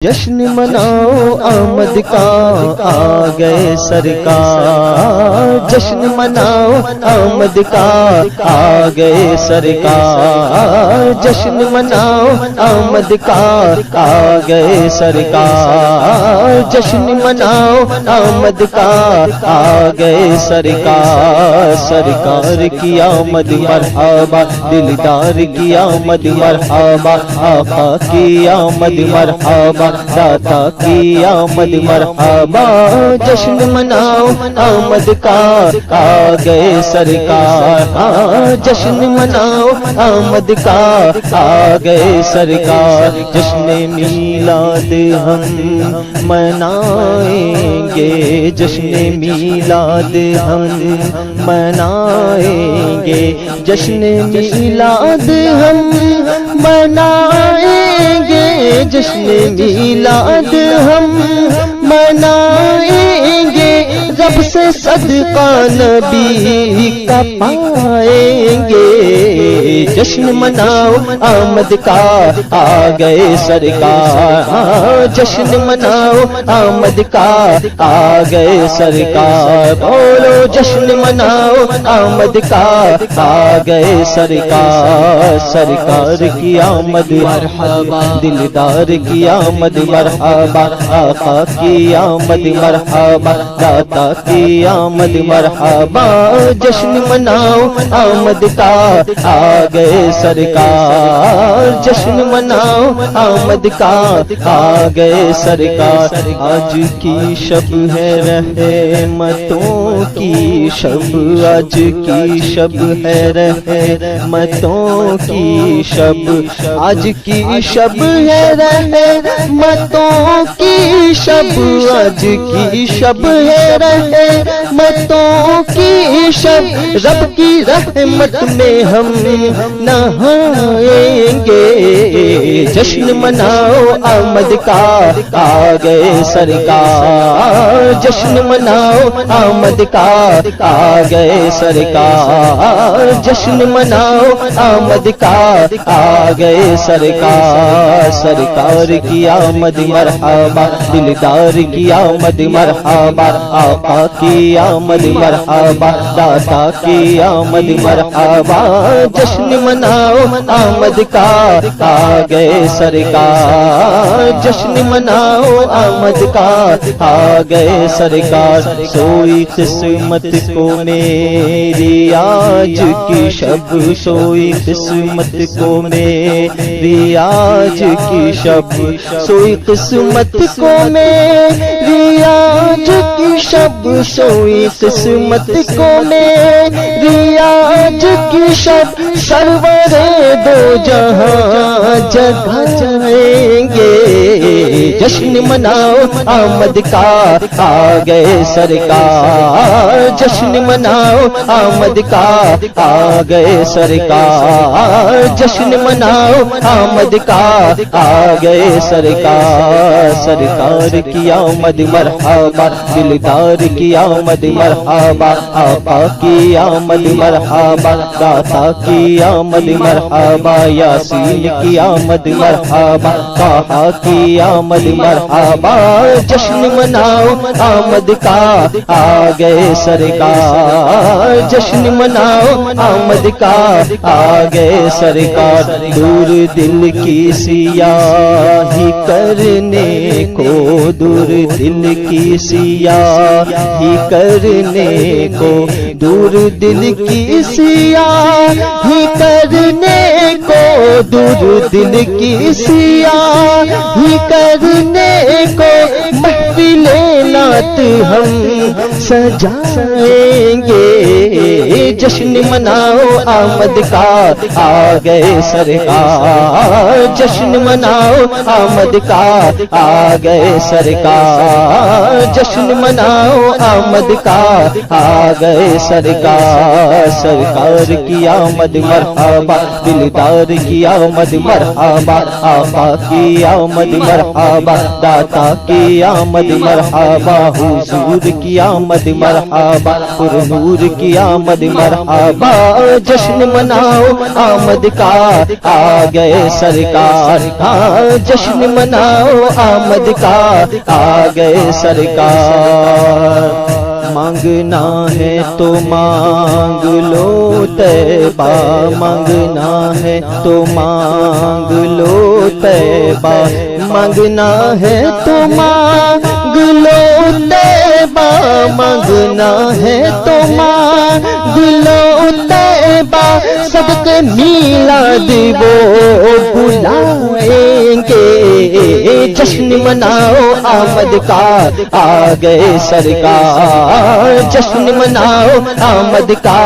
جشن مناؤ آمد کا آ گئے سرکار، جشن مناؤ آمد کا آ گئے سرکار، جشن مناؤ آمد کا آ گئے سرکار، جشن مناؤ آمد کا آ گئے سرکار، سرکار کی آمد مرحبا، دلدار کی آمد مرحبا، آقا کی آمد مرحبا، داتا کی آمد مرحبا، جشن مناؤ آمد کا آ گئے سرکار، جشن مناؤ آمد کا آ گئے سرکار، جشن میلاد ہم منائیں گے، جشن میلاد ہم منائیں گے، جشن میلاد ہم منائیں گے، جشن میلاد ہم منائیں گے، رب سے صدقہ نبی کا پائیں گے، جشن مناؤ آمد کا آ گئے سرکار، جشن مناؤ آمد کا آ گئے سرکار، بولو جشن مناؤ آمد کا آ گئے سرکار، سرکار کی آمد مرحبا، دلدار کی آمد مرحبا، آقا کی آمد مرحبا، داتا کی آمد مرحبا، جشن مناؤ آمد کا آ گئے سرکار، جشن مناؤ آمد کا آ گئے سرکار، آج کی شب ہے رحمتوں کی شب، آج کی شب ہے رحمتوں کی شب، آج کی شب ہے رحمتوں کی شب، آج کی شب ہے رحمتوں کی شب، رب کی رحمت میں ہم نہائیں گے، جشن مناؤ آمد کا آ گئے سرکار، جشن مناؤ آمد کا آ گئے سرکار، جشن مناؤ آمد کا آ گئے سرکار، سرکار کی آمد مرحبا، دلدار کی آمد مرحبا، آقا کی آمد مرحبا، داتا کی آمد مرحبا، جشن مناؤ آمد کا آ گئے سرکار، جشن مناؤ آمد کا آ گئے سرکار، سوئی قسمت کو میری آج کی شب، سوئی قسمت کو میری آج کی شب، سوئی قسمت کو میری آج کی شب، سوئی قسمت کو میری آج کی شب، سرور دو جہاں جگائیں گے، جشن مناؤ آمد کا آ گئے سرکار، جشن مناؤ آمد کا آ گئے سرکار، جشن مناؤ آمد کا آ گئے سرکار، سرکار کی آمد مرحبا، دلدار کی آمد مرحبا، آقا کی آمد مرحبا، داتا کی آمد مرحبا، یاسین کی آمد مرحبا، طٰہٰ کی آمد مرحبا، جشن مناؤ آمد کا آ گئے سرکار، جشن مناؤ آمد کا آ گئے سرکار، دور دل کی سیاہی کرنے کو، دور دل کی سیاہی کرنے کو، دور دل کی سیاہی کرنے کو، دور دل کی سیاہی کرنے کو، محفل نعت ہم سجائیں گے، جشن مناؤ آمد کا آ گئے سرکار، جشن مناؤ آمد کا آ گئے سرکار، جشن مناؤ آمد کا آ گئے سرکار، سرکار کی آمد مرحبا، دلدار کی آمد مرحبا، آقا کی آمد مرحبا، داتا کی آمد مرحبا، حضور کی آمد مرحبا، پر نور کی آمد مرحبا جشن مناؤ آمد کا آ گئے سرکار ہاں جشن مناؤ آمد کا آ گئے سرکار مانگنا ہے تو مانگ لو طیبہ مانگنا ہے تو مانگ لو طیبہ مانگنا ہے تو مانگ لو طیبہ مانگنا ہے تو مانگ لو طیبہ صدقے میلاد وہ بلائیں گے جشن مناؤ آمد کا آ گئے سرکار جشن مناؤ آمد کا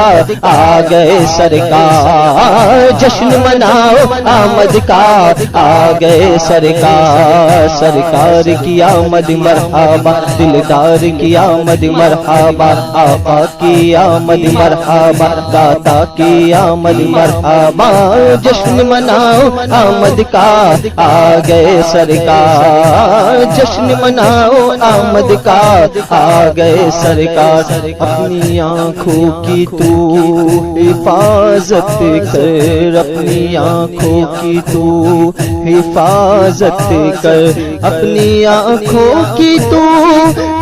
آ گئے سرکار جشن مناؤ آمد کا آ گئے سرکار سرکار کی آمد مرحبا دلدار کی آمد مرحبا آقا کی آمد مرحبا داتا کی آمد مرحبا جشن مناؤ آمد کا آ گئے سرکار جشن مناؤ آمد کا آ گئے سرکار اپنی آنکھوں کی تو حفاظت کر اپنی آنکھوں کی تو حفاظت کر اپنی آنکھوں کی تو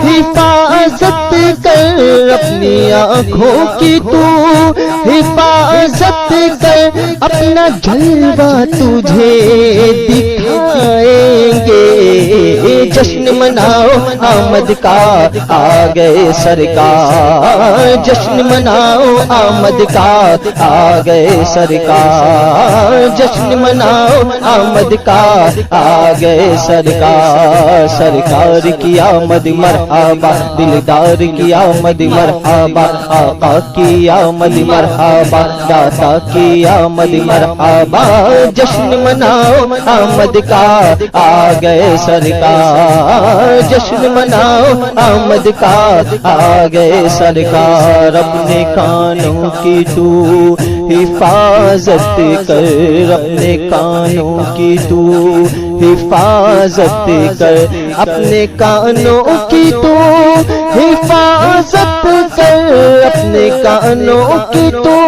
حفاظت کر اپنی آنکھوں کی تو حفاظت کر اپنا جلوہ تجھے دکھائیں گے جشن مناؤ آمد کا آ گئے سرکار جشن مناؤ آمد کا آ گئے سرکار جشن مناؤ آمد کا آ گئے سرکار سرکار کی آمد مرحبا دلدار کی آمد مرحبا آقا کی آمد مرحبا داتا کی آمد مرحبا جشن مناؤ آمد کا آ گئے سرکار جشن مناؤ آمد کا آ گئے سرکار اپنے کانوں کی تو حفاظت کر اپنے کانوں کی تو حفاظت کر اپنے کانوں کی تو حفاظت کر اپنے کانوں کی تو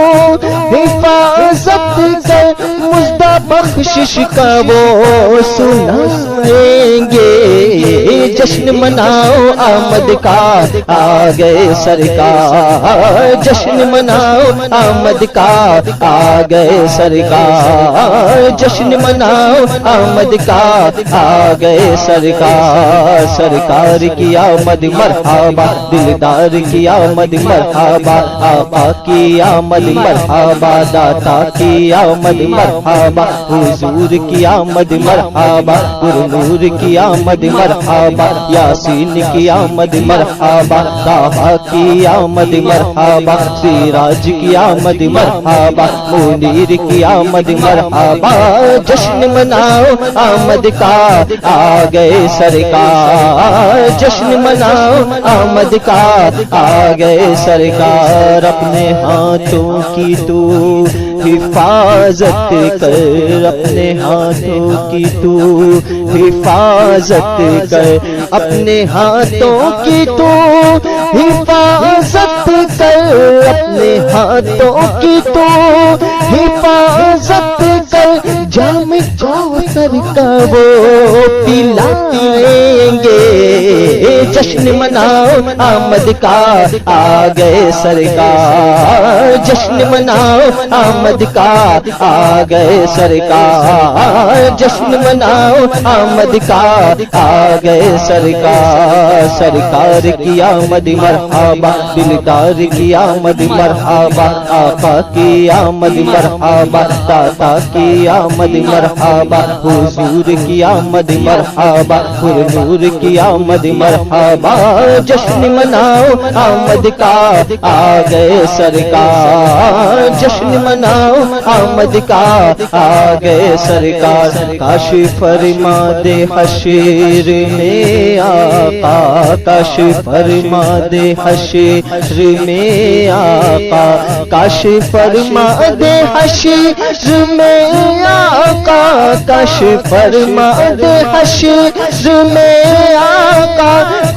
حفاظت کر مژدہ بخشش کا وہ سنائیں گے جشن مناؤ آمد کا آ گئے سرکار جشن مناؤ آمد کا آ گئے سرکار جشن مناؤ آمد کا آ گئے سرکار سرکار کی آمد مرحبا دلدار کی آمد مرحبا آقا کی آمد مرحبا داتا کی آمد مرحبا حضور کی آمد مرحبا نور کی آمد مرحبا یاسین کی آمد مرحبا طٰہٰ کی آمد مرحبا سراج کی آمد مرحبا منیر کی آمد مرحبا جشن مناؤ آمد کا آ گئے سرکار جشن مناؤ آمد کا آ گئے سرکار اپنے ہاتھوں کی تو حفاظت کر اپنے ہاتھوں کی تو حفاظت کر اپنے ہاتھوں کی تو حفاظت کر اپنے ہاتھوں کی تو حفاظت کر جام کوثر کا وہ پلائیں گے جشن مناؤ آمد کا آ گئے سرکار جشن مناؤ آمد کا آ گئے سرکار جشن مناؤ آمد کا آ گئے سرکار سرکار کی آمد مرحبا دلدار کی آمد مرحبا آقا کی آمد مرحبا داتا کی آمد مرحبا حضور کی آمد مرحبا نور کی آمد مرحبا جشن مناؤ آمد کا آ گئے سرکار جشن مناؤ آمد کا آ گئے سرکار کاش فرما دے حشر میں آقا کاش فرما دے حشر میں آقا کاش فرما دے حشر میں آقا کاش فرما دے حشر میں آقا